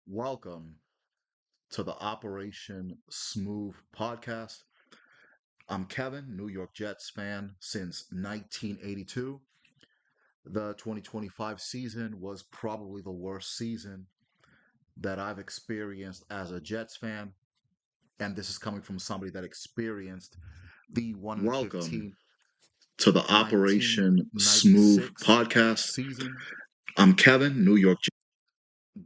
Welcome to the Operation Smooth podcast. I'm Kevin, New York Jets fan since 1982. The 2025 season was probably the worst season that I've experienced as a Jets fan, and this is coming from somebody that experienced the 1 and Welcome 15 to the Operation Smooth 1996 podcast. season. I'm Kevin, New York.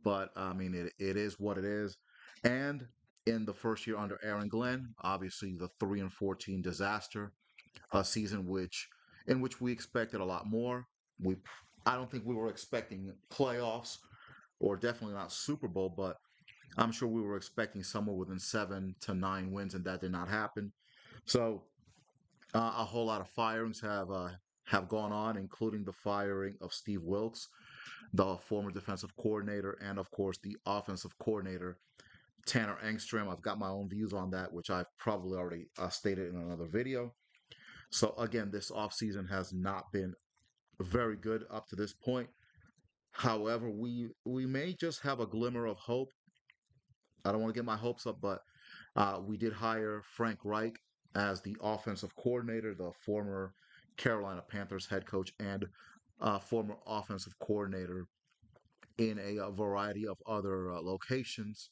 But I mean, it is what it is. And in the first year under Aaron Glenn, obviously the 3-14 disaster, a season in which we expected a lot more. We I don't think we were expecting playoffs or definitely not Super Bowl, but I'm sure we were expecting somewhere within 7 to 9 wins, and that did not happen. So a whole lot of firings have gone on, including the firing of Steve Wilkes, the former defensive coordinator, and of course the offensive coordinator Tanner Engstrom. I've got my own views on that, which I've probably already stated in another video. So again, this offseason has not been very good up to this point. However, we may just have a glimmer of hope. I don't want to get my hopes up, but we did hire Frank Reich as the offensive coordinator, the former Carolina Panthers head coach and former offensive coordinator in a variety of other locations.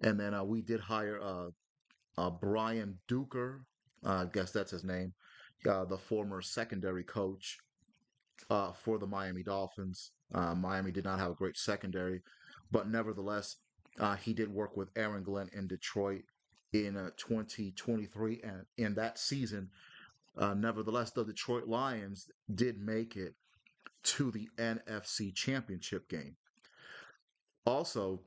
And then we did hire Brian Duker, I guess that's his name, the former secondary coach for the Miami Dolphins. Miami did not have a great secondary, but nevertheless, he did work with Aaron Glenn in Detroit in 2023. And in that season, nevertheless, the Detroit Lions did make it to the NFC Championship game. Also,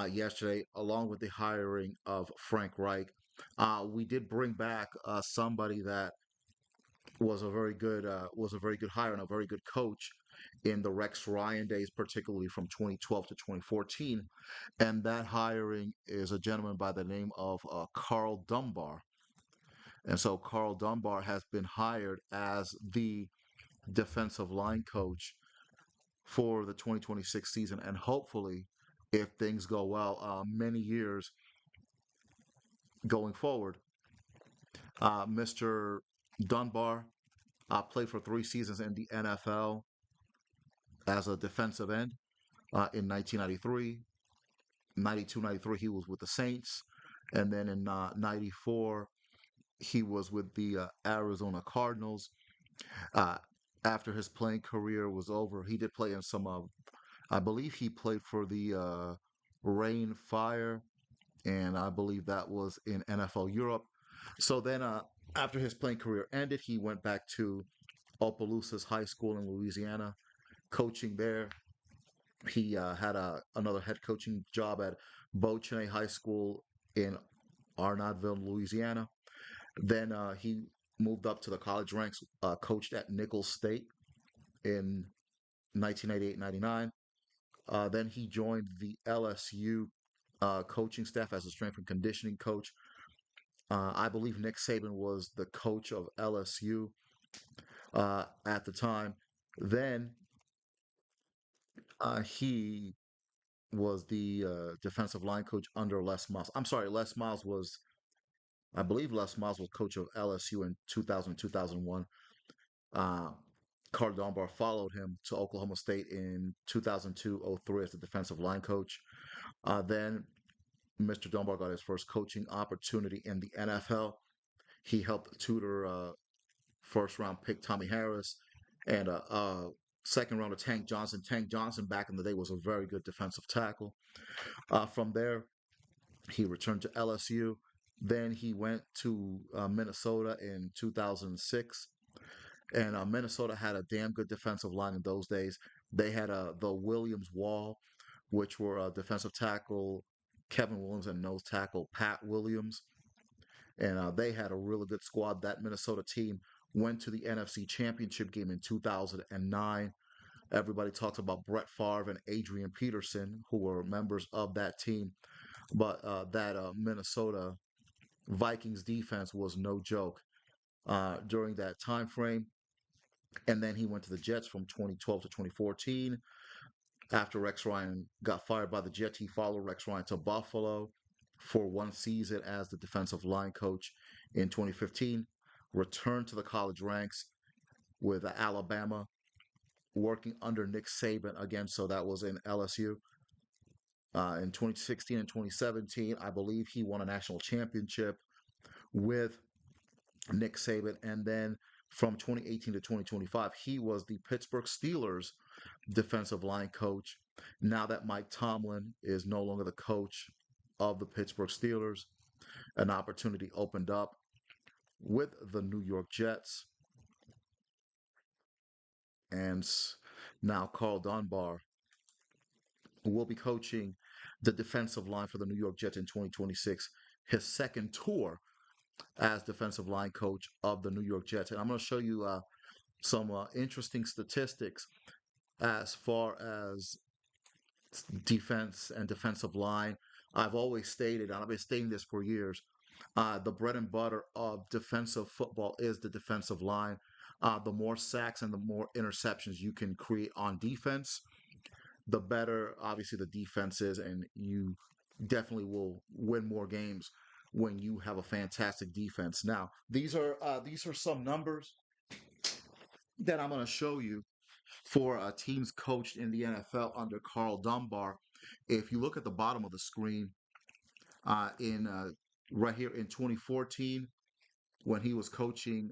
yesterday, along with the hiring of Frank Reich, we did bring back somebody that was a very good hire and a very good coach in the Rex Ryan days, particularly from 2012 to 2014. And that hiring is a gentleman by the name of Karl Dunbar. And so Karl Dunbar has been hired as the defensive line coach for the 2026 season, and hopefully, if things go well, many years going forward. Mr. Dunbar played for 3 seasons in the NFL as a defensive end in 1993. 92, 93, he was with the Saints. And then in 94, he was with the Arizona Cardinals. Uh, After his playing career was over, he did play in some, I believe he played for the Rain Fire, and I believe that was in NFL Europe. So then, after his playing career ended, he went back to Opelousas High School in Louisiana, coaching there. He had another head coaching job at Beauchamp High School in Arnoldville, Louisiana. Then he moved up to the college ranks, coached at Nicholls State in 1998-99. Then he joined the LSU coaching staff as a strength and conditioning coach. I believe Nick Saban was the coach of LSU at the time. Then he was the defensive line coach under Les Miles. I'm sorry, I believe Les Miles was coach of LSU in 2000, 2001. Uh, Karl Dunbar followed him to Oklahoma State in 2002-03 as the defensive line coach. Then Mr. Dunbar got his first coaching opportunity in the NFL. He helped tutor first round pick Tommy Harris and second rounder Tank Johnson. Tank Johnson back in the day was a very good defensive tackle. From there, he returned to LSU. Then he went to Minnesota in 2006. And Minnesota had a damn good defensive line in those days. They had the Williams Wall, which were defensive tackle Kevin Williams and nose tackle Pat Williams. And they had a really good squad. That Minnesota team went to the NFC Championship game in 2009. Everybody talks about Brett Favre and Adrian Peterson, who were members of that team. But that Minnesota Vikings defense was no joke during that time frame. And then he went to the Jets from 2012 to 2014. After Rex Ryan got fired by the Jets, he followed Rex Ryan to Buffalo for one season as the defensive line coach in 2015. Returned to the college ranks with Alabama, working under Nick Saban again. So that was in LSU. In 2016 and 2017, I believe he won a national championship with Nick Saban. And then from 2018 to 2025, he was the Pittsburgh Steelers defensive line coach. Now that Mike Tomlin is no longer the coach of the Pittsburgh Steelers, an opportunity opened up with the New York Jets. And now Karl Dunbar will be coaching the defensive line for the New York Jets in 2026, his second tour as defensive line coach of the New York Jets. And I'm going to show you some interesting statistics as far as defense and defensive line. I've always stated, and I've been stating this for years, the bread and butter of defensive football is the defensive line. The more sacks and the more interceptions you can create on defense, the better, obviously, the defense is, and you definitely will win more games when you have a fantastic defense. Now, these are some numbers that I'm going to show you for teams coached in the NFL under Karl Dunbar. If you look at the bottom of the screen, in right here in 2014, when he was coaching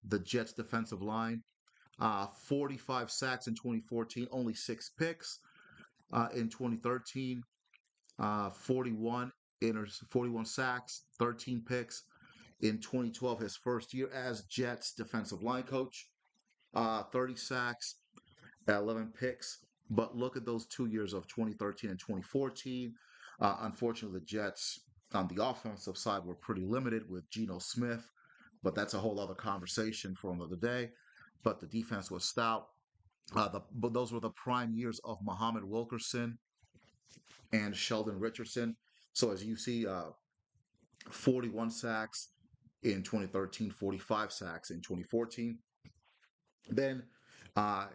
the Jets defensive line, 45 sacks in 2014, only 6 picks. In 2013, 41 sacks, 13 picks. In 2012, his first year as Jets defensive line coach, 30 sacks, 11 picks. But look at those 2 years of 2013 and 2014. Unfortunately, the Jets on the offensive side were pretty limited with Geno Smith, but that's a whole other conversation for another day. But the defense was stout. But those were the prime years of Muhammad Wilkerson and Sheldon Richardson. So as you see, 41 sacks in 2013, 45 sacks in 2014. Then uh,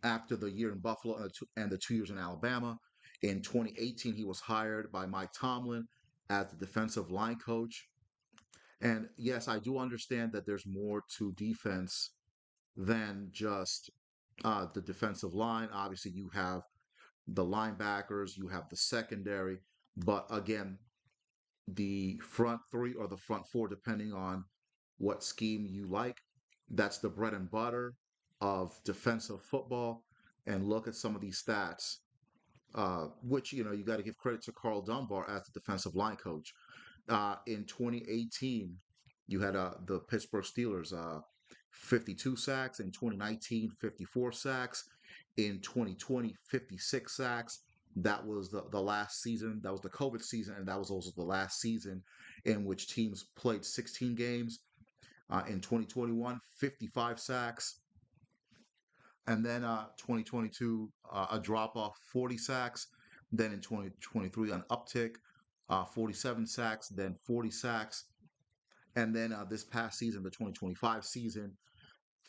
after the year in Buffalo and the 2 years in Alabama, in 2018, he was hired by Mike Tomlin as the defensive line coach. And yes, I do understand that there's more to defense than just the defensive line. Obviously, you have the linebackers, you have the secondary, but again, the front three or the front four, depending on what scheme you like, that's the bread and butter of defensive football. And look at some of these stats, which you got to give credit to Karl Dunbar as the defensive line coach. In 2018, you had the Pittsburgh Steelers 52 sacks. In 2019, 54 sacks. In 2020, 56 sacks. That was the last season. That was the COVID season, and that was also the last season in which teams played 16 games. In 2021, 55 sacks. And then 2022, a drop off, 40 sacks. Then in 2023, an uptick, 47 sacks, then 40 sacks. And then this past season, the 2025 season,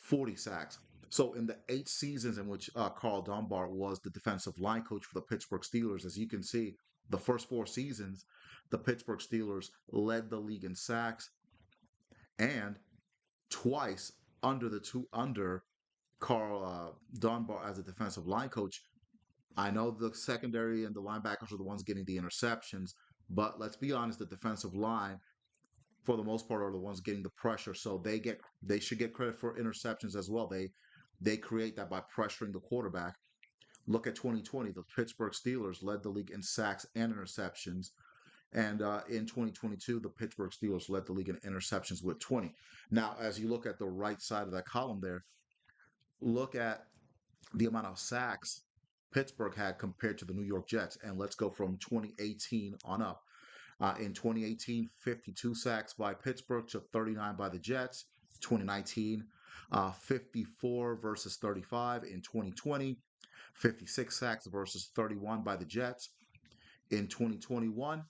40 sacks. So in the 8 seasons in which Karl Dunbar was the defensive line coach for the Pittsburgh Steelers, as you can see, the first 4 seasons, the Pittsburgh Steelers led the league in sacks, and twice under Karl Dunbar as a defensive line coach. I know the secondary and the linebackers are the ones getting the interceptions, but let's be honest, the defensive line, for the most part, are the ones getting the pressure. So they should get credit for interceptions as well. They create that by pressuring the quarterback. Look at 2020, the Pittsburgh Steelers led the league in sacks and interceptions. And in 2022, the Pittsburgh Steelers led the league in interceptions with 20. Now, as you look at the right side of that column there, look at the amount of sacks Pittsburgh had compared to the New York Jets. And let's go from 2018 on up. In 2018, 52 sacks by Pittsburgh to 39 by the Jets. 2019, 54 versus 35. In 2020, 56 sacks versus 31 by the Jets. In 2021,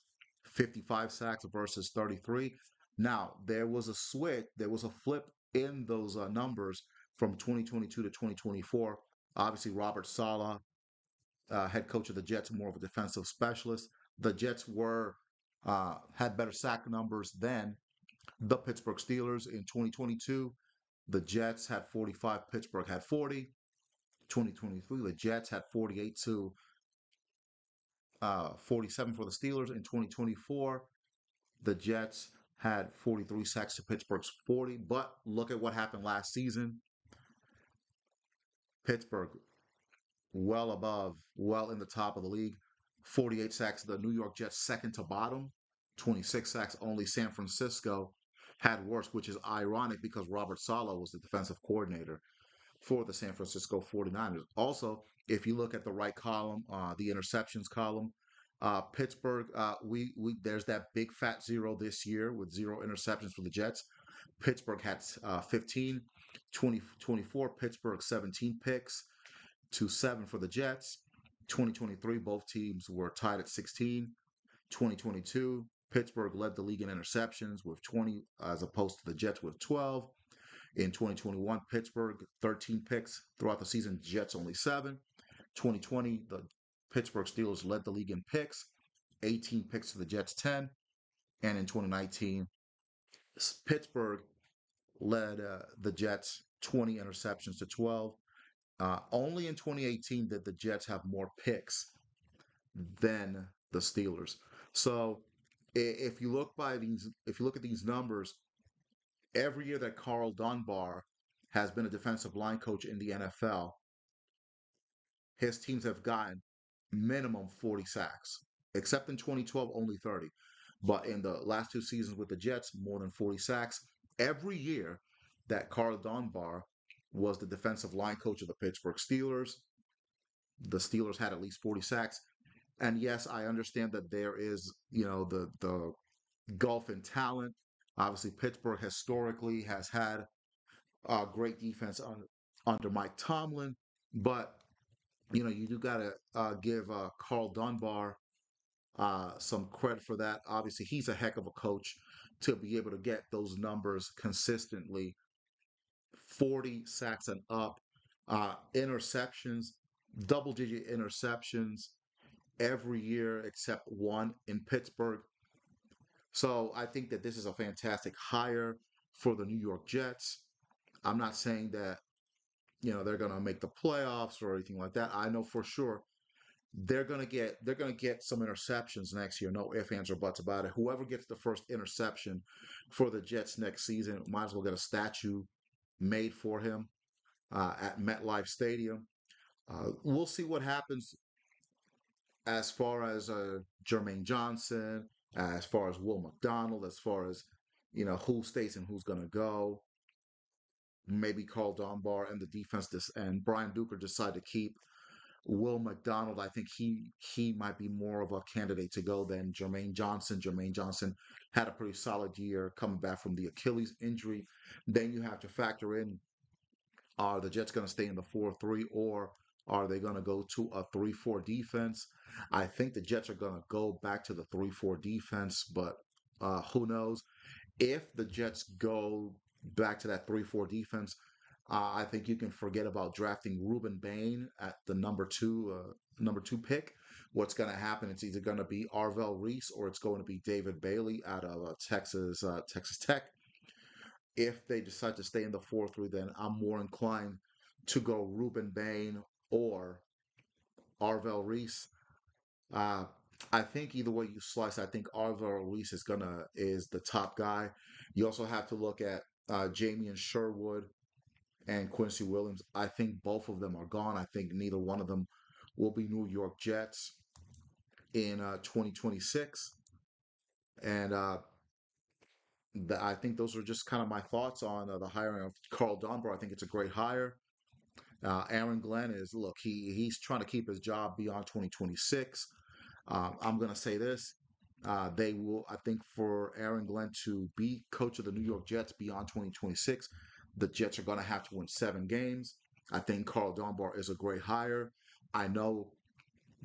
55 sacks versus 33. Now, there was a switch, there was a flip in those numbers from 2022 to 2024. Obviously, Robert Saleh head coach of the Jets, more of a defensive specialist. The Jets were had better sack numbers than the Pittsburgh Steelers in 2022. The Jets had 45, Pittsburgh had 40. 2023, the Jets had 48 to 47 for the Steelers. In 2024, the Jets had 43 sacks to Pittsburgh's 40. But look at what happened last season. Pittsburgh, well above, well in the top of the league. 48 sacks. The New York Jets, second to bottom. 26 sacks. Only San Francisco had worse, which is ironic because Robert Saleh was the defensive coordinator for the San Francisco 49ers. Also, if you look at the right column, the interceptions column, Pittsburgh, we there's that big fat zero this year with zero interceptions for the Jets. Pittsburgh had 15, 2024, Pittsburgh 17 picks to 7 for the Jets. 2023, both teams were tied at 16. 2022, Pittsburgh led the league in interceptions with 20 as opposed to the Jets with 12. In 2021, Pittsburgh 13 picks throughout the season, Jets only 7. 2020, the Pittsburgh Steelers led the league in picks, 18 picks to the Jets 10. And in 2019, Pittsburgh led the Jets 20 interceptions to 12. Only in 2018 did the Jets have more picks than the Steelers. So if you look by these, if you look at these numbers, every year that Karl Dunbar has been a defensive line coach in the NFL, his teams have gotten minimum 40 sacks, except in 2012, only 30. But in the last two seasons with the Jets, more than 40 sacks. Every year that Karl Dunbar was the defensive line coach of the Pittsburgh Steelers, the Steelers had at least 40 sacks. And yes, I understand that there is, the gulf in talent. Obviously, Pittsburgh historically has had great defense under Mike Tomlin, but you do got to give Karl Dunbar some credit for that. Obviously, he's a heck of a coach to be able to get those numbers consistently, 40 sacks and up, interceptions, double-digit interceptions every year except one in Pittsburgh. So I think that this is a fantastic hire for the New York Jets. I'm not saying that they're going to make the playoffs or anything like that. I know for sure they're gonna get some interceptions next year. No ifs, ands, or buts about it. Whoever gets the first interception for the Jets next season might as well get a statue made for him at MetLife Stadium. We'll see what happens as far as Jermaine Johnson, as far as Will McDonald, as far as who stays and who's gonna go. Maybe Carl Dunbar and the defense and Brian Duker decide to keep Will McDonald. I think he might be more of a candidate to go than Jermaine Johnson. Jermaine Johnson had a pretty solid year coming back from the Achilles injury. Then you have to factor in, are the Jets going to stay in the 4-3 or are they going to go to a 3-4 defense? I think the Jets are going to go back to the 3-4 defense, but who knows? If the Jets go back to that 3-4 defense, I think you can forget about drafting Ruben Bain at the number two pick. What's going to happen? It's either going to be Arvell Reese or it's going to be David Bailey out of Texas Tech. If they decide to stay in the 4-3, then I'm more inclined to go Ruben Bain or Arvell Reese. Uh, I think either way you slice, I think Arvell Reese is the top guy. You also have to look at Jamie Sherwood and Quincy Williams. I think both of them are gone. I think neither one of them will be New York Jets in 2026. And I think those are just kind of my thoughts on the hiring of Carl Dunbar. I think it's a great hire. Aaron Glenn is look, he's trying to keep his job beyond 2026. I'm going to say this. They will, I think, for Aaron Glenn to be coach of the New York Jets beyond 2026, the Jets are going to have to win 7 games. I think Carl Dunbar is a great hire. I know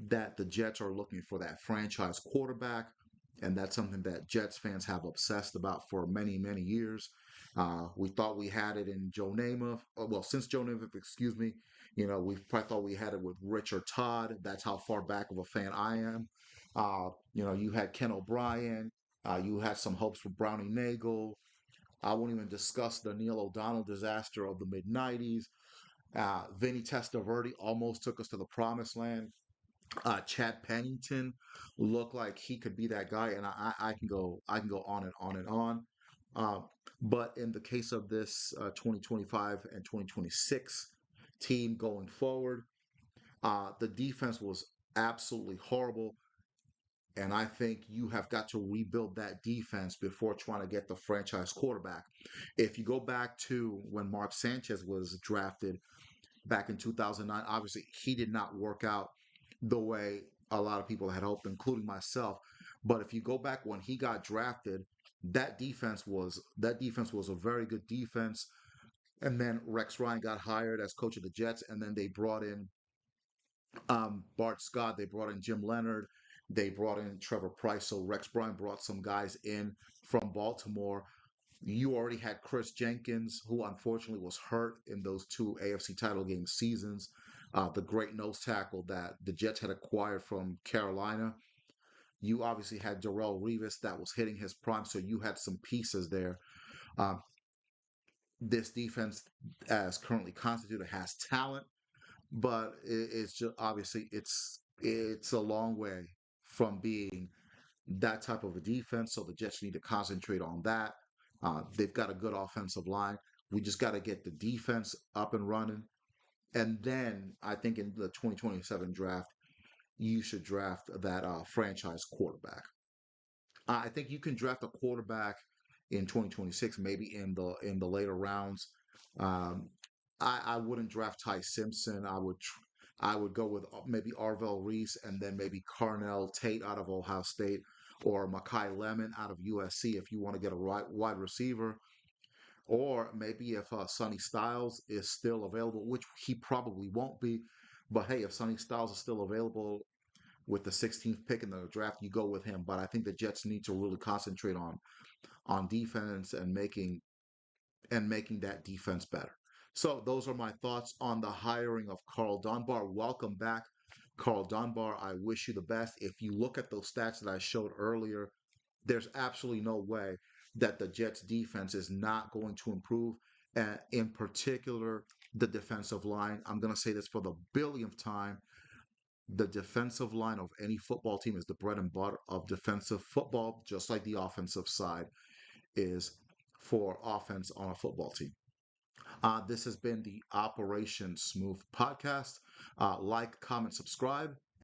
that the Jets are looking for that franchise quarterback, and that's something that Jets fans have obsessed about for many, many years. We thought we had it in Joe Namath. Well, since Joe Namath, excuse me, we probably thought we had it with Richard Todd. That's how far back of a fan I am. You had Ken O'Brien. You had some hopes for Brownie Nagel. I won't even discuss the Neil O'Donnell disaster of the mid '90s. Vinny Testaverde almost took us to the promised land. Chad Pennington looked like he could be that guy, and I can go on and on and on. Uh, but in the case of this 2025 and 2026 team going forward, the defense was absolutely horrible, and I think you have got to rebuild that defense before trying to get the franchise quarterback. If you go back to when Mark Sanchez was drafted back in 2009. Obviously, he did not work out the way a lot of people had hoped, including myself. But if you go back when he got drafted, that defense was a very good defense. And then Rex Ryan got hired as coach of the Jets, and then they brought in Bart Scott, they brought in Jim Leonard, they brought in Trevor Price. So Rex Ryan brought some guys in from Baltimore. You already had Chris Jenkins, who unfortunately was hurt in those two AFC title game seasons. The great nose tackle that the Jets had acquired from Carolina. You obviously had Darrell Revis that was hitting his prime, so you had some pieces there. Uh, this defense, as currently constituted, has talent, but it's just obviously it's a long way from being that type of a defense. So the Jets need to concentrate on that. They've got a good offensive line. We just got to get the defense up and running. And then I think in the 2027 draft, you should draft that franchise quarterback. I think you can draft a quarterback in 2026, maybe in the later rounds. Um, I wouldn't draft Ty Simpson. I would go with maybe Arvell Reese and then maybe Carnell Tate out of Ohio State or Makai Lemon out of USC if you want to get a wide receiver. Or maybe if Sonny Styles is still available, which he probably won't be. But hey, if Sonny Styles is still available with the 16th pick in the draft, you go with him. But I think the Jets need to really concentrate on defense and making that defense better. So those are my thoughts on the hiring of Karl Dunbar. Welcome back, Karl Dunbar. I wish you the best. If you look at those stats that I showed earlier, there's absolutely no way that the Jets defense is not going to improve. In particular, the defensive line. I'm going to say this for the billionth time. The defensive line of any football team is the bread and butter of defensive football, just like the offensive side is for offense on a football team. This has been the Operation Smooth podcast. Like, comment, subscribe.